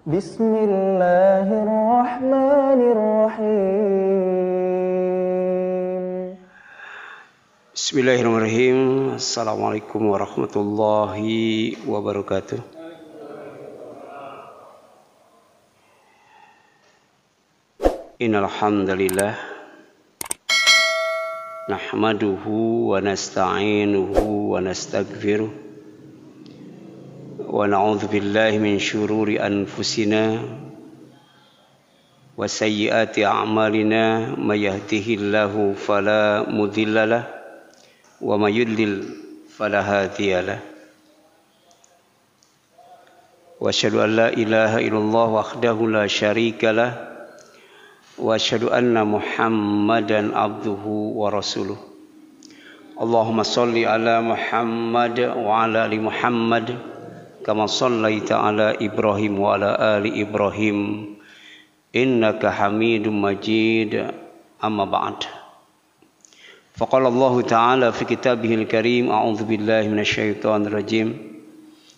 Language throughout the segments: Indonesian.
Bismillahirrahmanirrahim. Bismillahirrahmanirrahim. Assalamualaikum warahmatullahi wabarakatuh. Innal hamdalillah nahmaduhu wa nasta'inuhu wa nastaghfiruh wa na'udzu billahi min syururi anfusina wa sayyiati a'malina may yahdihillahu fala mudhillalah wa may yudlil fala hadiyalah wa asyhadu an la ilaha illallah wahdahu la syarikalah wa asyhadu anna Muhammadan abduhu wa rasuluh. Allahumma shalli ala Muhammad wa ala ali Muhammad kama shallaita ala Ibrahim wa ala ali Ibrahim innaka Hamidum Majid. Amma ba'd. Faqala Allah Ta'ala fi kitabihil karim, a'udzu billahi minasyaitonir rajim.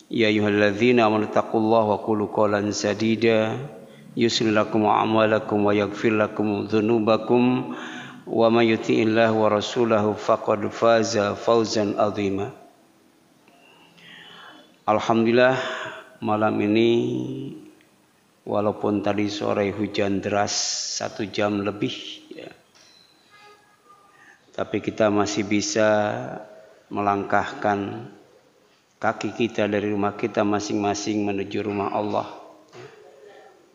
Ya ayyuhalladzina amanu taqullaha wa qulu qawlan sadida yuslih lakum a'malakum wa yaghfir lakum dzunubakum wa may yuti'illah wa rasulahu faqad faza fawzan 'azima. Alhamdulillah, malam ini walaupun tadi sore hujan deras 1 jam lebih ya, tapi kita masih bisa melangkahkan kaki kita dari rumah kita masing-masing menuju rumah Allah,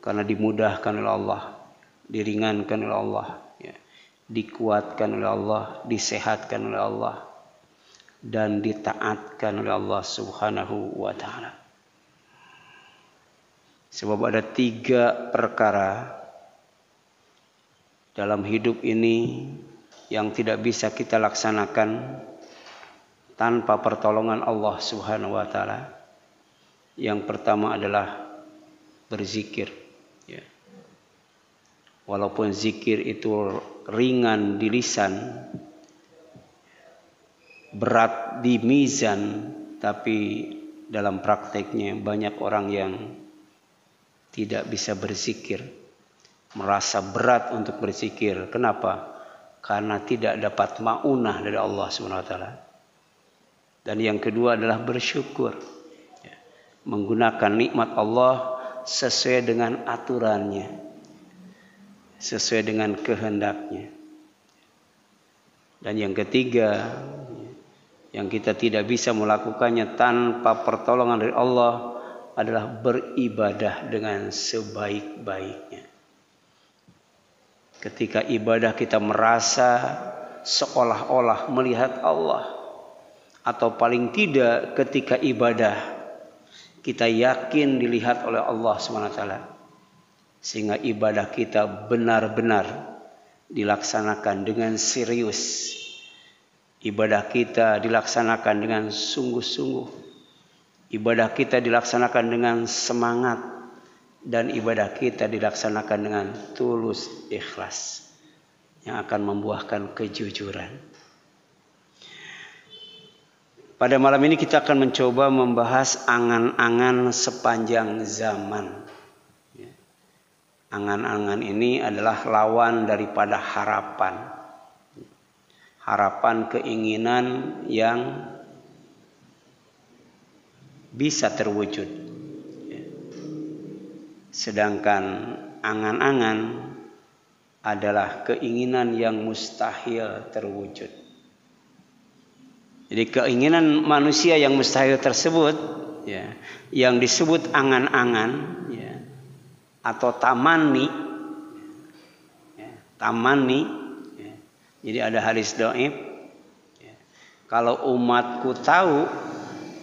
karena dimudahkan oleh Allah, diringankan oleh Allah ya, dikuatkan oleh Allah, disehatkan oleh Allah, dan ditaatkan oleh Allah Subhanahu wa Ta'ala. Sebab ada 3 perkara dalam hidup ini yang tidak bisa kita laksanakan tanpa pertolongan Allah Subhanahu wa Ta'ala. Yang pertama adalah berzikir ya. Walaupun zikir itu ringan di lisan, berat di mizan, tapi dalam prakteknya banyak orang yang tidak bisa berzikir, merasa berat untuk berzikir. Kenapa? Karena tidak dapat maunah dari Allah SWT. Dan yang kedua adalah bersyukur, menggunakan nikmat Allah sesuai dengan aturannya, sesuai dengan kehendaknya. Dan yang ketiga, yang kita tidak bisa melakukannya tanpa pertolongan dari Allah adalah beribadah dengan sebaik-baiknya. Ketika ibadah kita merasa seolah-olah melihat Allah, atau paling tidak ketika ibadah kita yakin dilihat oleh Allah SWT, sehingga ibadah kita benar-benar dilaksanakan dengan serius. Ibadah kita dilaksanakan dengan sungguh-sungguh. Ibadah kita dilaksanakan dengan semangat. Dan ibadah kita dilaksanakan dengan tulus ikhlas, yang akan membuahkan kejujuran. Pada malam ini kita akan mencoba membahas angan-angan sepanjang zaman. Angan-angan ini adalah lawan daripada harapan. Harapan, keinginan yang bisa terwujud. Sedangkan angan-angan adalah keinginan yang mustahil terwujud. Jadi keinginan manusia yang mustahil tersebut ya, yang disebut angan-angan ya, atau tamanni ya, tamanni. Jadi ada hadis dhaif, kalau umatku tahu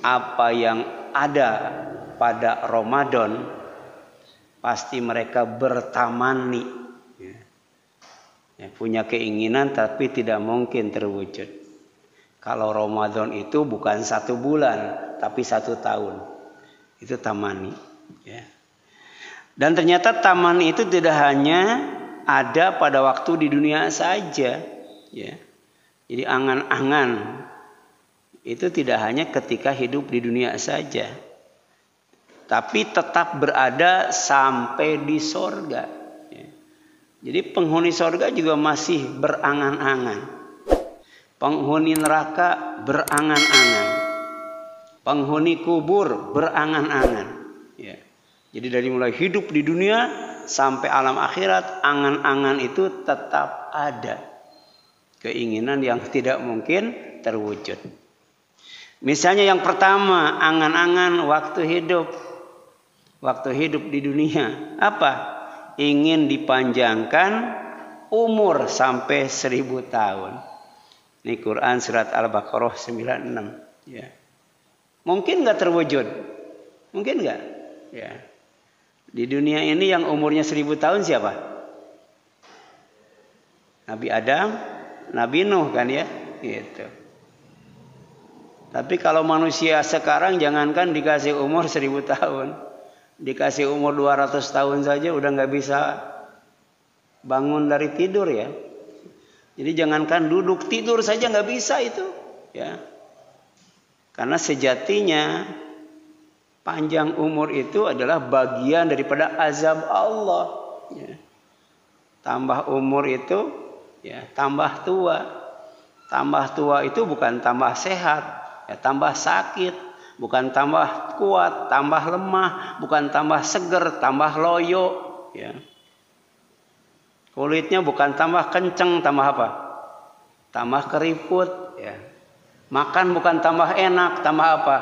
apa yang ada pada Ramadan, pasti mereka bertamani, punya keinginan tapi tidak mungkin terwujud. Kalau Ramadan itu bukan 1 bulan, tapi 1 tahun, itu tamani. Dan ternyata tamani itu tidak hanya ada pada waktu di dunia saja. Ya. Jadi angan-angan itu tidak hanya ketika hidup di dunia saja, tapi tetap berada sampai di sorga. Jadi penghuni sorga juga masih berangan-angan. Penghuni neraka berangan-angan. Penghuni kubur berangan-angan. Ya. Jadi dari mulai hidup di dunia sampai alam akhirat, angan-angan itu tetap ada. Keinginan yang tidak mungkin terwujud. Misalnya yang pertama, angan-angan waktu hidup. Waktu hidup di dunia. Apa? Ingin dipanjangkan umur sampai 1000 tahun. Ini Quran surat Al-Baqarah 96. Ya. Mungkin nggak terwujud? Mungkin nggak? Ya. Di dunia ini yang umurnya 1000 tahun siapa? Nabi Adam, Nabi Nuh kan ya? Gitu. Tapi kalau manusia sekarang jangankan dikasih umur 1000 tahun. Dikasih umur 200 tahun saja udah nggak bisa bangun dari tidur ya. Jadi jangankan duduk, tidur saja nggak bisa itu. Ya. Karena sejatinya panjang umur itu adalah bagian daripada azab Allah. Ya. Tambah umur itu, ya, tambah tua. Tambah tua itu bukan tambah sehat, ya, tambah sakit. Bukan tambah kuat, tambah lemah, bukan tambah seger, tambah loyo. Ya. Kulitnya bukan tambah kenceng, tambah apa? Tambah keriput. Ya. Makan bukan tambah enak, tambah apa?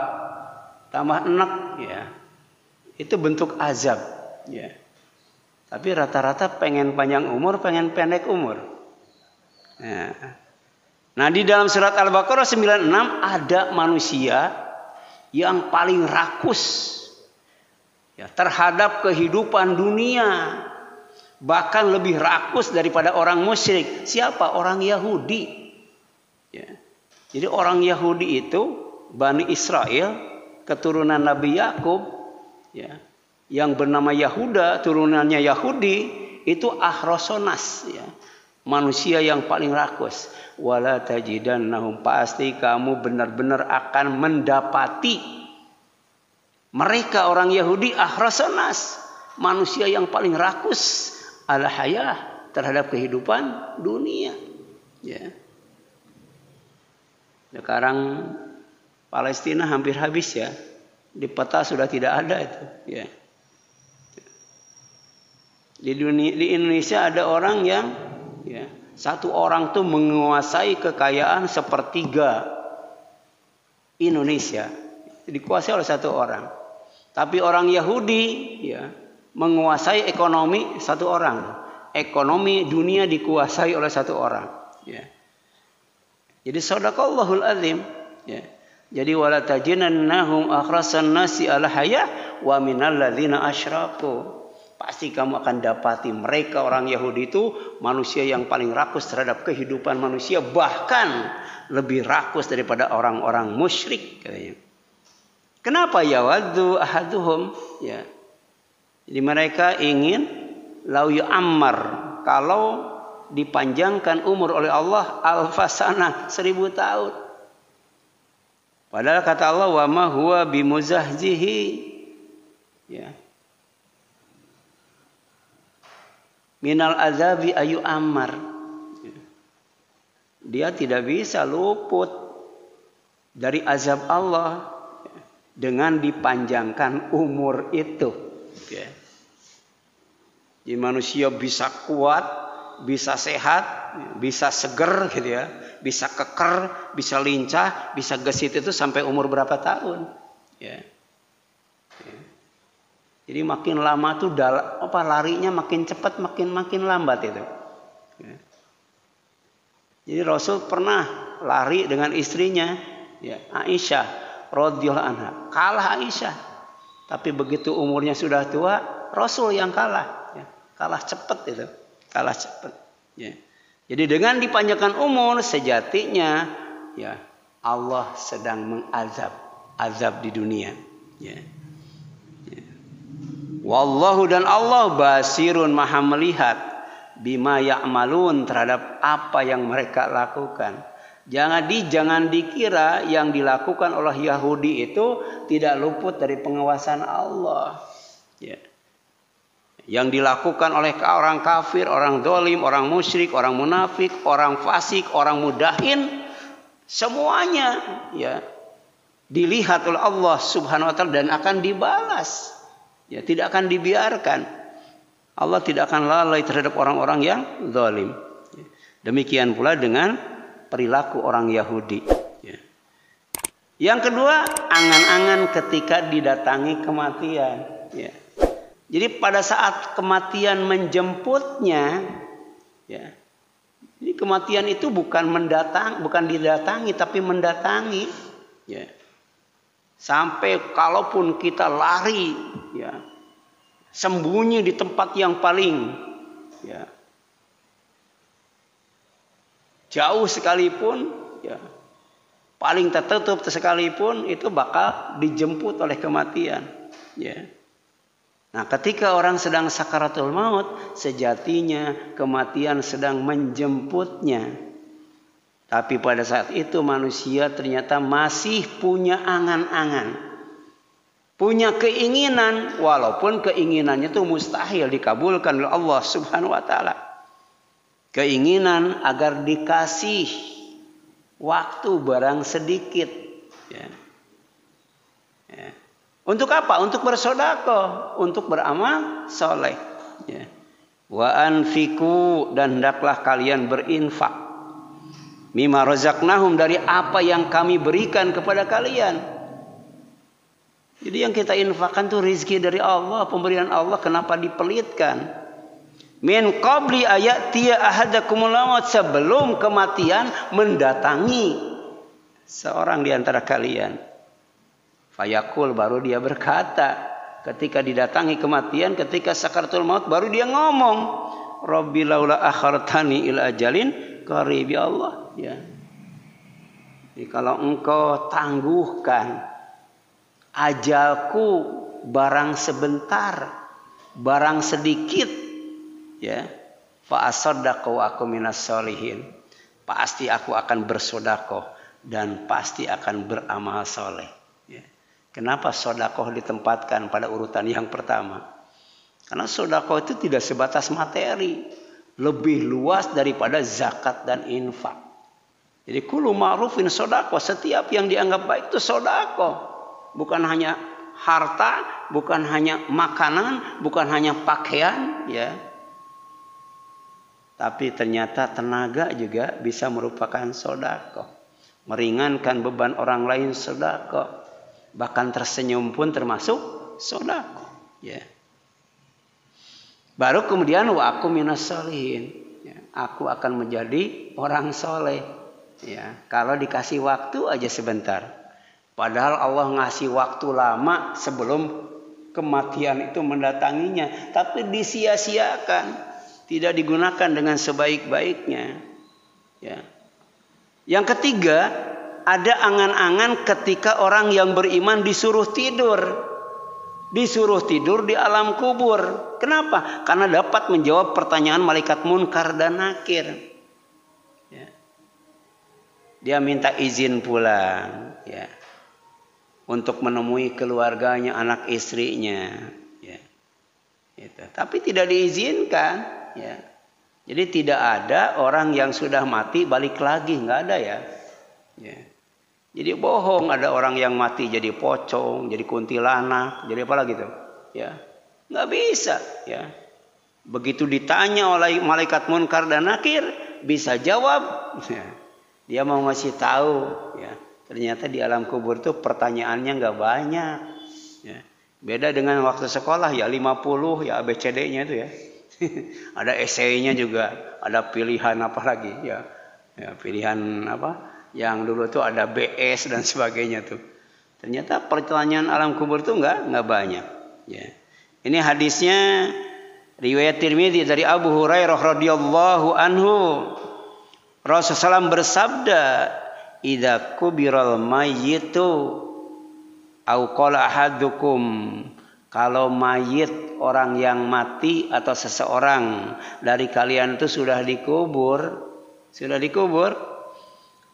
Tambah enak. Ya. Itu bentuk azab. Ya. Tapi rata-rata pengen panjang umur, pengen pendek umur. Ya. Nah di dalam surat Al-Baqarah 96 ada manusia yang paling rakus ya, terhadap kehidupan dunia, bahkan lebih rakus daripada orang musyrik. Siapa? Orang Yahudi. Ya. Jadi orang Yahudi itu Bani Israel, keturunan Nabi Yakub, ya, yang bernama Yahuda, turunannya Yahudi, itu Ahrosonas, ya, manusia yang paling rakus. Wala tajidannahum, pasti kamu benar-benar akan mendapati mereka orang Yahudi Ahrosonas, manusia yang paling rakus ala hayah, terhadap kehidupan dunia. Ya. Sekarang Palestina hampir habis ya, di peta sudah tidak ada itu. Ya. Di Indonesia ada orang yang, ya, satu orang tuh menguasai kekayaan sepertiga Indonesia. Dikuasai oleh satu orang. Tapi orang Yahudi, ya, menguasai ekonomi satu orang. Ekonomi dunia dikuasai oleh satu orang. Ya. Jadi sadaqallahul azim. Ya. Jadi wala tajidannahum akhrasan nasi ala hayah wa minal ladzina asyraku. Pasti kamu akan dapati mereka orang Yahudi itu manusia yang paling rakus terhadap kehidupan manusia, bahkan lebih rakus daripada orang-orang musyrik. Kenapa? Yawaddu ahaduhum, ya. Jadi mereka ingin lau yu'ammar, kalau dipanjangkan umur oleh Allah alfasana, 1000 tahun. Padahal kata Allah wa ma huwa bimuzahzihi, ya, minal azabi ayu ammar. Dia tidak bisa luput dari azab Allah dengan dipanjangkan umur itu. Jadi manusia bisa kuat, bisa sehat, bisa seger gitu ya, bisa keker, bisa lincah, bisa gesit itu sampai umur berapa tahun. Ya. Jadi makin lama tuh larinya makin cepat, makin lambat itu. Ya. Jadi Rasul pernah lari dengan istrinya, ya, Aisyah radhiyallahu anha. Kalah Aisyah. Tapi begitu umurnya sudah tua, Rasul yang kalah. Ya. Kalah cepat itu. Kalah cepat. Ya. Jadi dengan dipanjangkan umur, sejatinya, ya, Allah sedang azab di dunia. Ya. Wallahu, dan Allah basirun, maha melihat, bima ya'malun, terhadap apa yang mereka lakukan. Jangan dikira yang dilakukan oleh Yahudi itu tidak luput dari pengawasan Allah. Ya. Yang dilakukan oleh orang kafir, orang dolim, orang musyrik, orang munafik, orang fasik, orang mudahin, semuanya ya dilihat oleh Allah Subhanahu wa taala dan akan dibalas. Ya, tidak akan dibiarkan. Allah tidak akan lalai terhadap orang-orang yang zalim. Demikian pula dengan perilaku orang Yahudi. Yang kedua, angan-angan ketika didatangi kematian. Jadi pada saat kematian menjemputnya, jadi kematian itu bukan didatangi, tapi mendatangi. Sampai kalaupun kita lari, sembunyi di tempat yang paling jauh sekalipun, paling tertutup sekalipun, itu bakal dijemput oleh kematian. Nah, ketika orang sedang sakaratul maut, sejatinya kematian sedang menjemputnya. Tapi pada saat itu manusia ternyata masih punya angan-angan, punya keinginan, walaupun keinginannya itu mustahil dikabulkan oleh Allah Subhanahu wa taala. Keinginan agar dikasih waktu barang sedikit. Untuk apa? Untuk bersedekah, untuk beramal soleh. Wa anfiku, dan hendaklah kalian berinfak. Mimma razaqnahum, dari apa yang kami berikan kepada kalian. Jadi yang kita infakkan itu rizki dari Allah, pemberian Allah, kenapa dipelitkan? Min qabli ayatiya ahadakumul maut, sebelum kematian mendatangi seorang di antara kalian. Fayaqul, baru dia berkata ketika didatangi kematian, ketika sakaratul maut, baru dia ngomong, Rabbi laula akhartani ila ajalin qarib, ya Allah. Jadi kalau engkau tangguhkan ajalku barang sebentar, barang sedikit, fa asaddaqu wa aku minas sholihin, pasti aku akan bersedekah dan pasti akan beramal soleh. Kenapa sedekah ditempatkan pada urutan yang pertama? Karena sedekah itu tidak sebatas materi, lebih luas daripada zakat dan infak. Jadi kullu ma'rufin sedekah, setiap yang dianggap baik itu sedekah. Bukan hanya harta, bukan hanya makanan, bukan hanya pakaian, tapi ternyata tenaga juga bisa merupakan sedekah. Meringankan beban orang lain sedekah. Bahkan tersenyum pun termasuk sedekah. Baru kemudian wa aku minas sholihin. Aku akan menjadi orang soleh. Kalau dikasih waktu aja sebentar. Padahal Allah ngasih waktu lama sebelum kematian itu mendatanginya. Tapi disia-siakan. Tidak digunakan dengan sebaik-baiknya. Yang ketiga, ada angan-angan ketika orang yang beriman disuruh tidur. Disuruh tidur di alam kubur. Kenapa? Karena dapat menjawab pertanyaan malaikat munkar dan nakir. Dia minta izin pulang. Untuk menemui keluarganya, anak istrinya. Tapi tidak diizinkan. Jadi tidak ada orang yang sudah mati balik lagi, nggak ada ya. Jadi bohong, ada orang yang mati jadi pocong, jadi kuntilanak, jadi apa lagi tuh? Nggak bisa. Begitu ditanya oleh malaikat munkar dan nakir, bisa jawab. Dia mau ngasih tahu. Ternyata di alam kubur tuh pertanyaannya nggak banyak. Beda dengan waktu sekolah 50 ABCD-nya itu ya. Ada esainya juga, ada pilihan apa lagi pilihan apa? Yang dulu tuh ada BS dan sebagainya tuh. Ternyata pertanyaan alam kubur tuh nggak banyak. Ini hadisnya riwayat Tirmidzi dari Abu Hurairah radhiyallahu anhu. Rasulullah SAW bersabda, "Idza kubiral mayyitu au qala ahadukum," kalau mayit orang yang mati atau seseorang dari kalian itu sudah dikubur,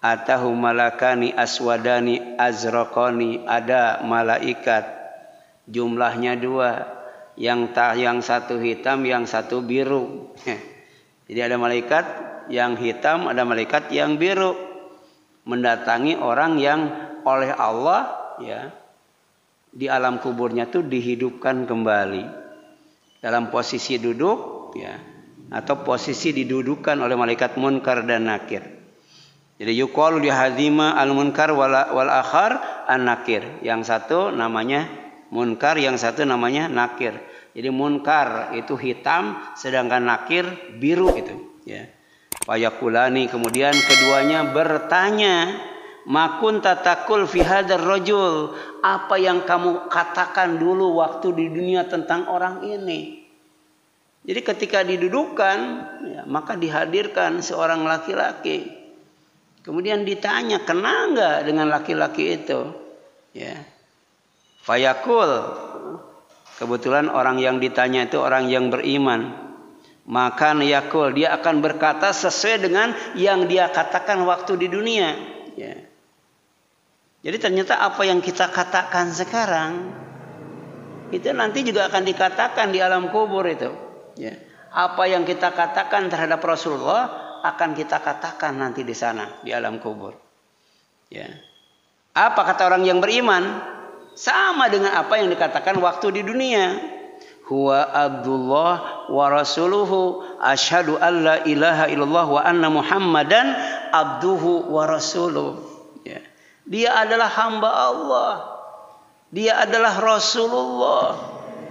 atahu malakani aswadani azraqani, ada malaikat jumlahnya 2, yang satu hitam, yang satu biru. Jadi ada malaikat yang hitam, ada malaikat yang biru, mendatangi orang yang oleh Allah ya di alam kuburnya tuh dihidupkan kembali dalam posisi duduk ya, atau posisi didudukan oleh malaikat munkar dan nakir. Jadi yuqalu li hadzima al munkar wal akhar an nakir. Yang satu namanya munkar, yang satu namanya nakir. Jadi munkar itu hitam, sedangkan nakir biru itu ya. Fayakulani, kemudian keduanya bertanya, makun tatakul fi hadzal rajul, apa yang kamu katakan dulu waktu di dunia tentang orang ini. Jadi ketika didudukan ya, maka dihadirkan seorang laki-laki, kemudian ditanya, kenal nggak dengan laki-laki itu ya. Fayakul, kebetulan orang yang ditanya itu orang yang beriman, maka yakul, dia akan berkata sesuai dengan yang dia katakan waktu di dunia ya. Jadi ternyata apa yang kita katakan sekarang itu nanti juga akan dikatakan di alam kubur itu ya. Apa yang kita katakan terhadap Rasulullah akan kita katakan nanti di sana di alam kubur ya. Apa kata orang yang beriman? Sama dengan apa yang dikatakan waktu di dunia. Huwa Abdullah wa rasuluhu asyhadu alla ilaha illallah wa anna Muhammadan abduhu wa rasuluh. Ya. Dia adalah hamba Allah. Dia adalah Rasulullah.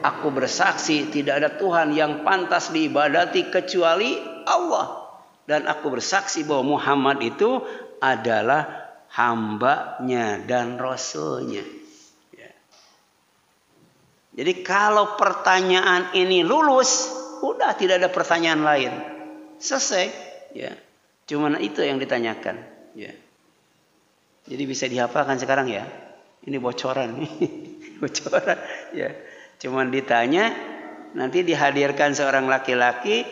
Aku bersaksi tidak ada Tuhan yang pantas diibadati kecuali Allah. Dan aku bersaksi bahwa Muhammad itu adalah hambanya dan rasulnya. Jadi kalau pertanyaan ini lulus, udah tidak ada pertanyaan lain. Selesai, ya. Cuman itu yang ditanyakan, ya. Jadi bisa dihafalkan sekarang ya. Ini bocoran nih. Bocoran, ya. Cuman ditanya, nanti dihadirkan seorang laki-laki,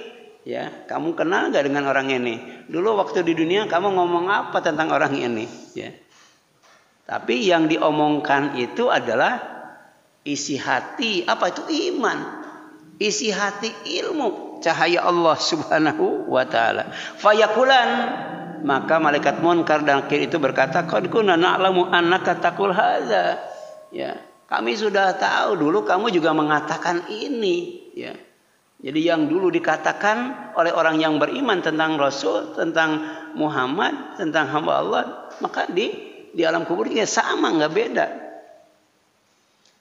ya. Kamu kenal enggak dengan orang ini? Dulu waktu di dunia kamu ngomong apa tentang orang ini, ya. Tapi yang diomongkan itu adalah isi hati, apa itu iman? Isi hati ilmu, cahaya Allah Subhanahu wa taala. Fayakulan, maka malaikat munkar dan nakir itu berkata, qad kunna na'lamu annaka taqul hadza. Ya, kami sudah tahu dulu kamu juga mengatakan ini, ya. Jadi yang dulu dikatakan oleh orang yang beriman tentang Rasul, tentang Muhammad, tentang hamba Allah, maka di alam kubur juga sama, enggak beda.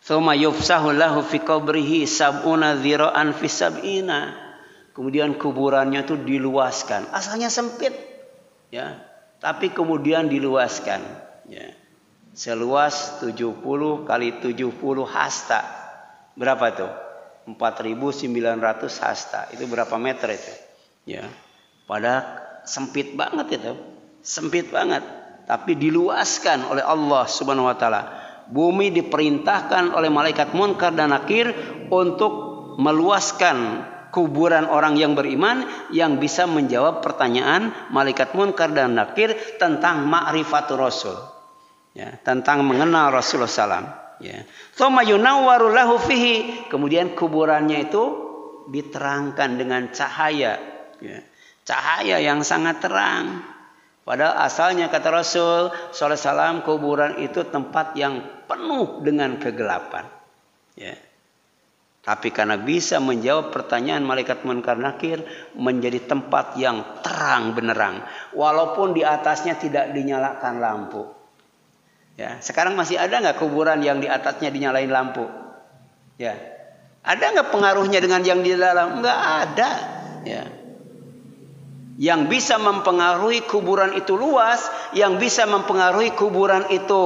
Tsumma yufsahu lahu fi qabrihi sab'una dzira'an fi sab'ina. Kemudian kuburannya itu diluaskan. Asalnya sempit ya, tapi kemudian diluaskan ya. Seluas 70 kali 70 hasta. Berapa tuh? 4.900 hasta. Itu berapa meter itu? Ya. Padahal sempit banget itu. Sempit banget, tapi diluaskan oleh Allah Subhanahu wa taala. Bumi diperintahkan oleh malaikat munkar dan nakir untuk meluaskan kuburan orang yang beriman yang bisa menjawab pertanyaan malaikat munkar dan nakir tentang ma'rifatul rasul, ya, tentang mengenal Rasulullah SAW. Ya. Tsumma yunawwaru lahu fihi, kemudian kuburannya itu diterangkan dengan cahaya, ya, cahaya yang sangat terang. Padahal asalnya kata Rasul SAW, kuburan itu tempat yang penuh dengan kegelapan. Ya. Tapi karena bisa menjawab pertanyaan malaikat munkar nakir, menjadi tempat yang terang benerang. Walaupun di atasnya tidak dinyalakan lampu. Ya. Sekarang masih ada nggak kuburan yang di atasnya dinyalain lampu? Ya. Ada nggak pengaruhnya dengan yang di dalam? Nggak ada. Ya. Yang bisa mempengaruhi kuburan itu luas, yang bisa mempengaruhi kuburan itu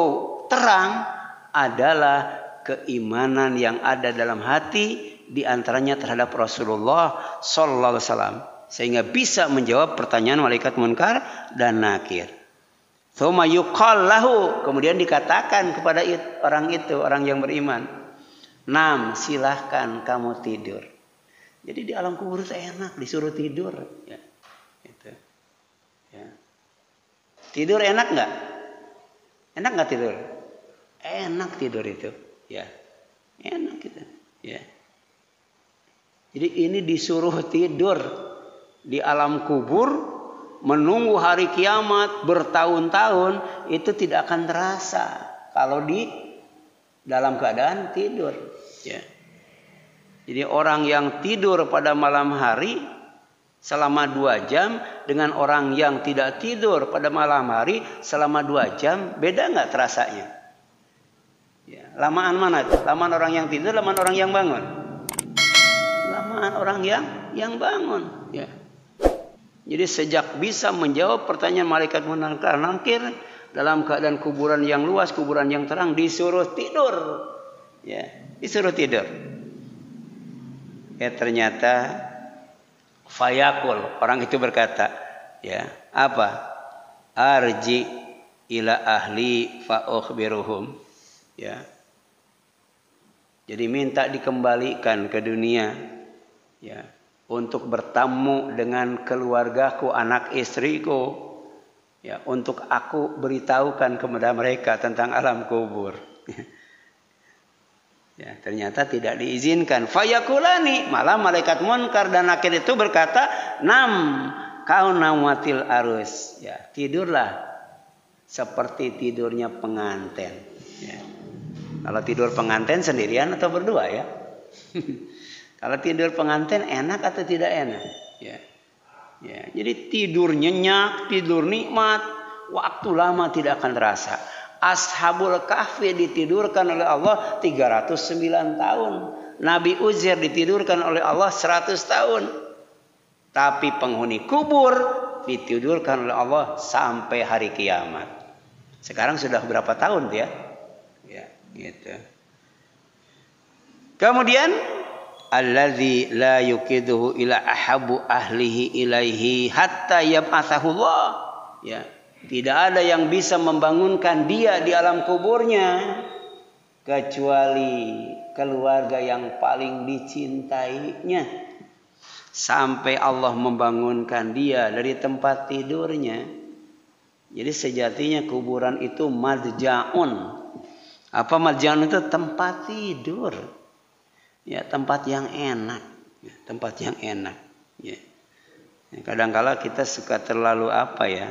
terang adalah keimanan yang ada dalam hati, di antaranya terhadap Rasulullah sallallahu alaihi wasallam, sehingga bisa menjawab pertanyaan malaikat munkar dan nakir. Tsumma yuqal lahu, kemudian dikatakan kepada orang itu, orang yang beriman, "Nam, silahkan kamu tidur." Jadi di alam kubur itu enak, disuruh tidur, ya. Tidur enak nggak? Enak nggak tidur? Enak tidur itu, ya. Enak gitu, ya. Jadi ini disuruh tidur di alam kubur, menunggu hari kiamat bertahun-tahun, itu tidak akan terasa kalau di dalam keadaan tidur, ya. Jadi orang yang tidur pada malam hari selama 2 jam dengan orang yang tidak tidur pada malam hari selama 2 jam, beda nggak terasanya? Ya, lamaan mana? Lamaan orang yang tidur, lamaan orang yang bangun? Lamaan orang yang bangun. Ya. Jadi sejak bisa menjawab pertanyaan malaikat munkar nakir dalam keadaan kuburan yang luas, kuburan yang terang, disuruh tidur. Ya, disuruh tidur. Ya ternyata fayakul, orang itu berkata, ya, apa? Arji ila ahli fa ukhbiruhum. Ya. Jadi minta dikembalikan ke dunia, ya, untuk bertemu dengan keluargaku, anak istriku, ya, untuk aku beritahukan kepada mereka tentang alam kubur. Ya, ternyata tidak diizinkan. Fayakulani, malah malaikat munkar dan nakir itu berkata, nam kau namatil arus. Ya, tidurlah seperti tidurnya pengantin. Ya. Kalau tidur pengantin sendirian atau berdua, ya. Kalau tidur pengantin enak atau tidak enak? Ya. Ya, jadi tidur nyenyak, tidur nikmat, waktu lama tidak akan terasa. Ashabul Kahfi ditidurkan oleh Allah 309 tahun. Nabi Uzair ditidurkan oleh Allah 100 tahun. Tapi penghuni kubur ditidurkan oleh Allah sampai hari kiamat. Sekarang sudah berapa tahun dia? Ya, gitu. Kemudian allazi la yukiduhu ila ahabu ahlihi ilaihi hatta yab'atsahu Allah. Ya. Tidak ada yang bisa membangunkan dia di alam kuburnya kecuali keluarga yang paling dicintainya. Sampai Allah membangunkan dia dari tempat tidurnya. Jadi sejatinya kuburan itu madja'un. Apa madja'un itu? Tempat tidur. Ya, tempat yang enak. Ya, tempat yang enak. Ya. Kadang-kala kita suka terlalu apa ya?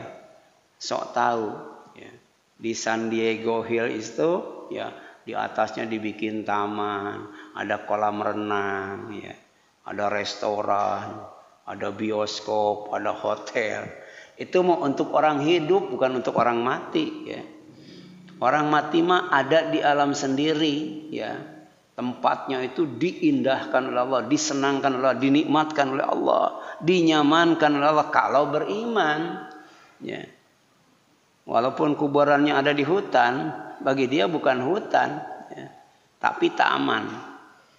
Sok tahu, ya. Di San Diego Hills itu, ya, di atasnya dibikin taman, ada kolam renang, ya, ada restoran, ada bioskop, ada hotel. Itu mau untuk orang hidup, bukan untuk orang mati, ya. Orang mati mah ada di alam sendiri, ya. Tempatnya itu diindahkan oleh Allah, disenangkan oleh Allah, dinikmatkan oleh Allah, dinyamankan oleh Allah kalau beriman, ya. Walaupun kuburannya ada di hutan, bagi dia bukan hutan, ya, tapi taman.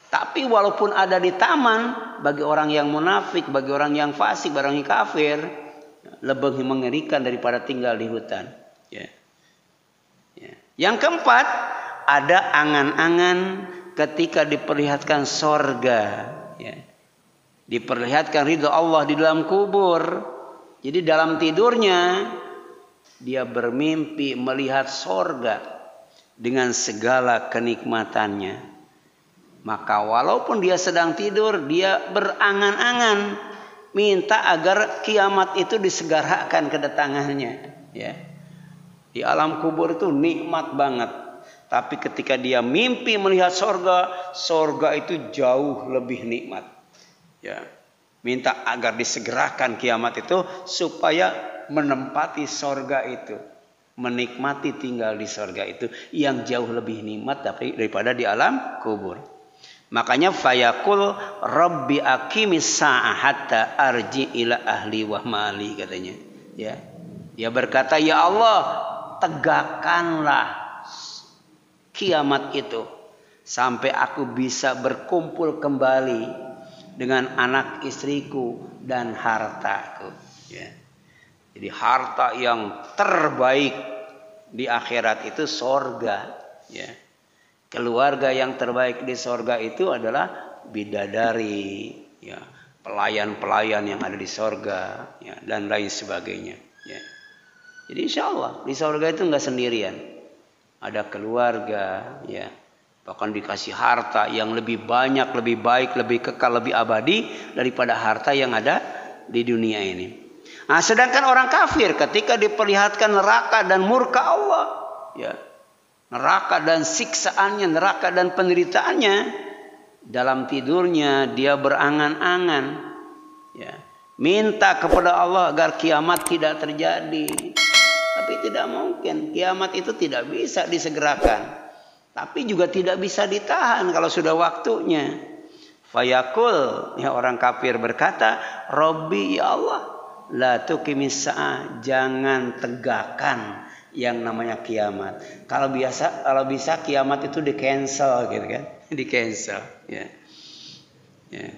Tapi walaupun ada di taman, bagi orang yang munafik, bagi orang yang fasik, bagi orang yang kafir, lebih mengerikan daripada tinggal di hutan. Ya. Ya. Yang keempat, ada angan-angan ketika diperlihatkan sorga. Ya. Diperlihatkan ridho Allah di dalam kubur. Jadi dalam tidurnya, dia bermimpi melihat sorga dengan segala kenikmatannya. Maka walaupun dia sedang tidur, dia berangan-angan minta agar kiamat itu disegerakan kedatangannya. Ya. Di alam kubur itu nikmat banget. Tapi ketika dia mimpi melihat sorga, sorga itu jauh lebih nikmat. Ya. Minta agar disegerakan kiamat itu supaya menempati sorga itu, menikmati tinggal di sorga itu yang jauh lebih nikmat daripada di alam kubur. Makanya fayaqul rabbi aqimis sa'ah hatta arji ila ahli wa mali, katanya. Ya. Dia berkata, ya Allah, tegakkanlah kiamat itu sampai aku bisa berkumpul kembali dengan anak istriku dan hartaku. Ya. Jadi harta yang terbaik di akhirat itu sorga. Ya. Keluarga yang terbaik di sorga itu adalah bidadari, ya, pelayan-pelayan yang ada di sorga, ya, dan lain sebagainya. Ya. Jadi insya Allah di surga itu nggak sendirian. Ada keluarga, ya. Bahkan dikasih harta yang lebih banyak, lebih baik, lebih kekal, lebih abadi daripada harta yang ada di dunia ini. Nah, sedangkan orang kafir ketika diperlihatkan neraka dan murka Allah, ya, neraka dan siksaannya, neraka dan penderitaannya, dalam tidurnya dia berangan-angan, ya, minta kepada Allah agar kiamat tidak terjadi. Tapi tidak mungkin, kiamat itu tidak bisa disegerakan. Tapi juga tidak bisa ditahan kalau sudah waktunya. Fayaqul, ya, orang kafir berkata, Robbi, ya Allah, la tuqimis sa'ah, jangan tegakkan yang namanya kiamat. Kalau bisa kiamat itu di-cancel gitu kan. Di-cancel, ya. Ya.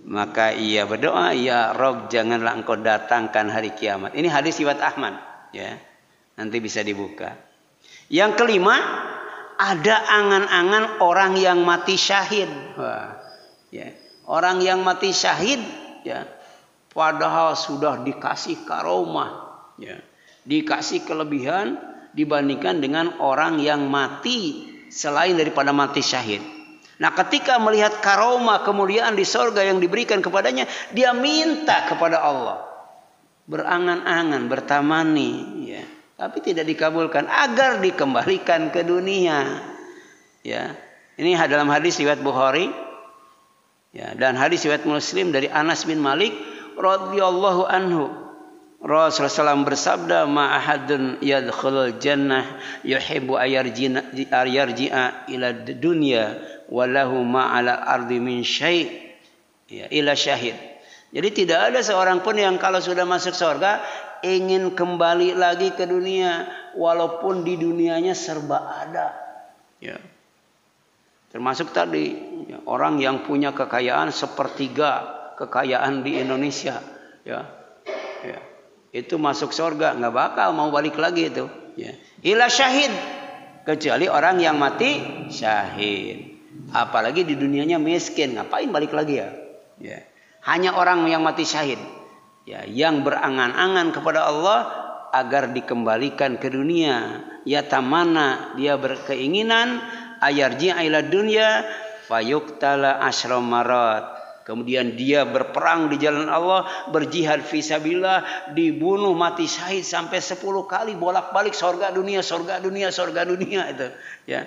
Maka ia berdoa, ya Rob, janganlah engkau datangkan hari kiamat. Ini hadis riwayat Ahmad, ya. Nanti bisa dibuka. Yang kelima, ada angan-angan orang yang mati syahid. Wah, ya. Orang yang mati syahid, ya, padahal sudah dikasih karomah, ya, dikasih kelebihan dibandingkan dengan orang yang mati selain daripada mati syahid. Nah, ketika melihat karomah kemuliaan di sorga yang diberikan kepadanya, dia minta kepada Allah, berangan-angan, bertamani, ya, tapi tidak dikabulkan, agar dikembalikan ke dunia. Ya, ini dalam hadis riwayat Bukhari, ya, dan hadis riwayat Muslim dari Anas bin Malik radhiyallahu anhu. Rasulullah SAW bersabda, ma ahadun yadkhulul jannah yuhibbu ayarji'a ila dunya walahu ma 'ala ardi min syai', ya, ila syahid. Jadi tidak ada seorang pun yang kalau sudah masuk surga ingin kembali lagi ke dunia walaupun di dunianya serba ada, ya. Termasuk tadi, ya, orang yang punya kekayaan sepertiga kekayaan di Indonesia, ya, ya, itu masuk surga nggak bakal mau balik lagi itu, ya. Ila syahid, kecuali orang yang mati syahid. Apalagi di dunianya miskin, ngapain balik lagi, ya, ya. Hanya orang yang mati syahid, ya, yang berangan-angan kepada Allah agar dikembalikan ke dunia. Ya, tamana, dia berkeinginan ayarji'a ila dunya fayuqtala asyra marat. Kemudian dia berperang di jalan Allah, berjihad fisabilillah, dibunuh mati syahid sampai 10 kali bolak-balik surga dunia, surga dunia, surga dunia itu, ya.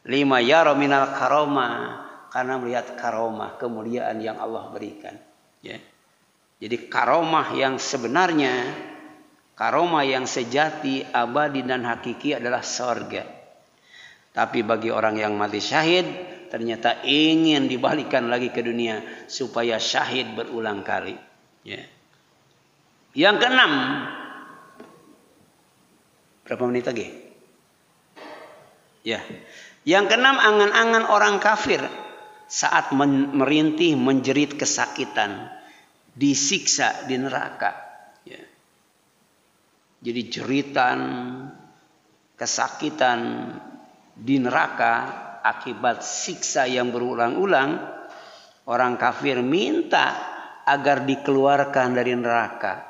Lima yara minal karomah, karena melihat karomah kemuliaan yang Allah berikan, ya. Jadi karomah yang sebenarnya, karomah yang sejati, abadi dan hakiki adalah surga. Tapi bagi orang yang mati syahid, ternyata ingin dibalikkan lagi ke dunia supaya syahid berulang kali, ya. Yang keenam, berapa menit lagi? Ya. Yang keenam, angan-angan orang kafir saat merintih menjerit kesakitan, disiksa di neraka, ya. Jadi jeritan kesakitan di neraka akibat siksa yang berulang-ulang, orang kafir minta agar dikeluarkan dari neraka,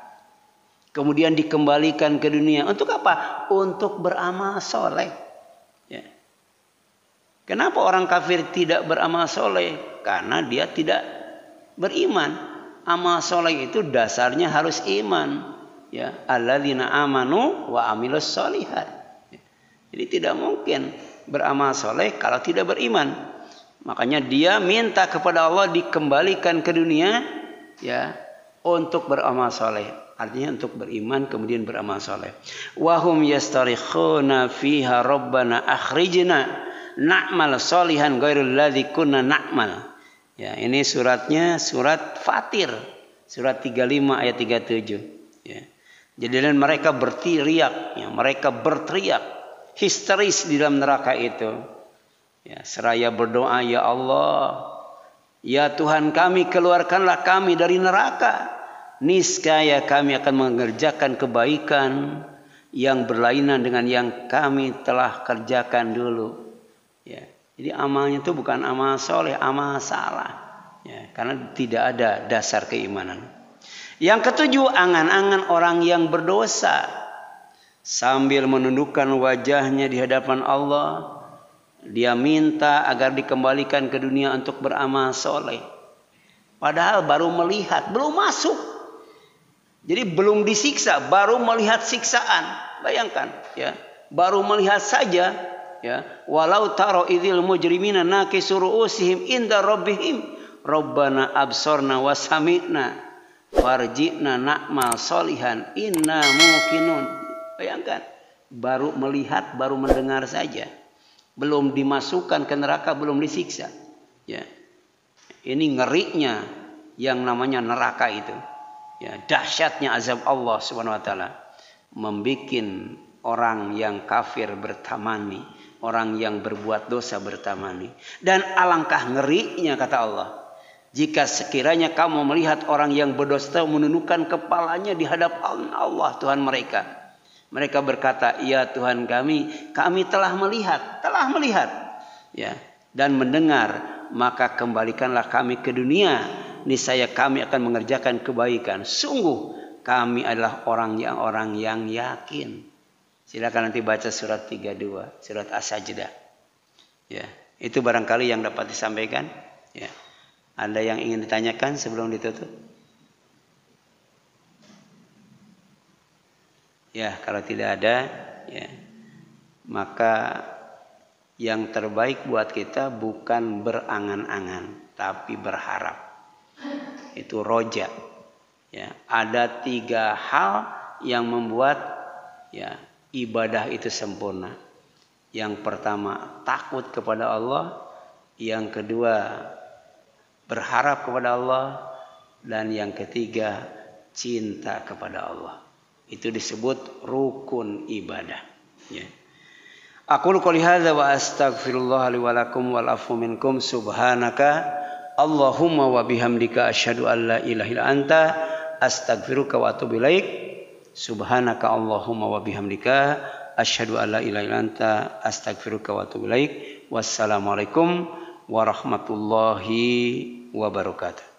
kemudian dikembalikan ke dunia. Untuk apa? Untuk beramal soleh, ya. Kenapa orang kafir tidak beramal soleh? Karena dia tidak beriman. Amal soleh itu dasarnya harus iman, ya. Alladzina amanu wa amilus sholihat. Jadi tidak mungkin beramal soleh kalau tidak beriman. Makanya dia minta kepada Allah dikembalikan ke dunia, ya, untuk beramal soleh. Artinya untuk beriman kemudian beramal soleh. Wahum yastarikhuna fiha rabbana akhrijna na'mal solihan ghairul ladzi kunna na'mal. Ya, ini suratnya surat Fatir, surat 35 ayat 37, ya. Jadi dan mereka berteriak, ya, mereka berteriak histeris di dalam neraka itu, ya, seraya berdoa, ya Allah, ya Tuhan kami, keluarkanlah kami dari neraka. Niscaya kami akan mengerjakan kebaikan yang berlainan dengan yang kami telah kerjakan dulu. Ya, jadi amalnya itu bukan amal soleh, amal salah, ya, karena tidak ada dasar keimanan. Yang ketujuh, angan-angan orang yang berdosa sambil menundukkan wajahnya di hadapan Allah, dia minta agar dikembalikan ke dunia untuk beramal soleh. Padahal baru melihat, belum masuk. Jadi belum disiksa, baru melihat siksaan. Bayangkan, ya, baru melihat saja, ya. Walau taro idzil mujrimina nakisu ru'usihim inda rabbihim rabbana absorna wa sami'na farji'na na'mal solihan inna muqinun. Bayangkan, baru melihat, baru mendengar saja, belum dimasukkan ke neraka, belum disiksa. Ya, ini ngerinya yang namanya neraka itu. Ya, dahsyatnya azab Allah Subhanahu wa taala, membikin orang yang kafir bertamani, orang yang berbuat dosa bertamani. Dan alangkah ngerinya kata Allah, jika sekiranya kamu melihat orang yang berdosa menundukkan kepalanya di hadapan Allah Tuhan mereka. Mereka berkata, ya Tuhan kami telah melihat, ya, dan mendengar, maka kembalikanlah kami ke dunia. Niscaya kami akan mengerjakan kebaikan. Sungguh kami adalah orang yang yakin. Silakan nanti baca surat 32, surat As-Sajdah. Ya, itu barangkali yang dapat disampaikan. Ya. Ada yang ingin ditanyakan sebelum ditutup? Ya, kalau tidak ada, ya, maka yang terbaik buat kita bukan berangan-angan, tapi berharap. Itu roja. Ya, ada 3 hal yang membuat, ya, ibadah itu sempurna. Yang pertama, takut kepada Allah. Yang kedua, berharap kepada Allah. Dan yang ketiga, cinta kepada Allah. Itu disebut rukun ibadah. Ya. Aqulu qouli hadza wa astaghfirullah li wa lakum wal afu minkum subhanaka Allahumma wa bihamdika asyhadu an la ilaha illa anta astaghfiruka wa atubu ilaik. Subhanaka Allahumma wa bihamdika asyhadu an la ilaha illa anta astaghfiruka wa atubu ilaik. Wassalamualaikum warahmatullahi wabarakatuh.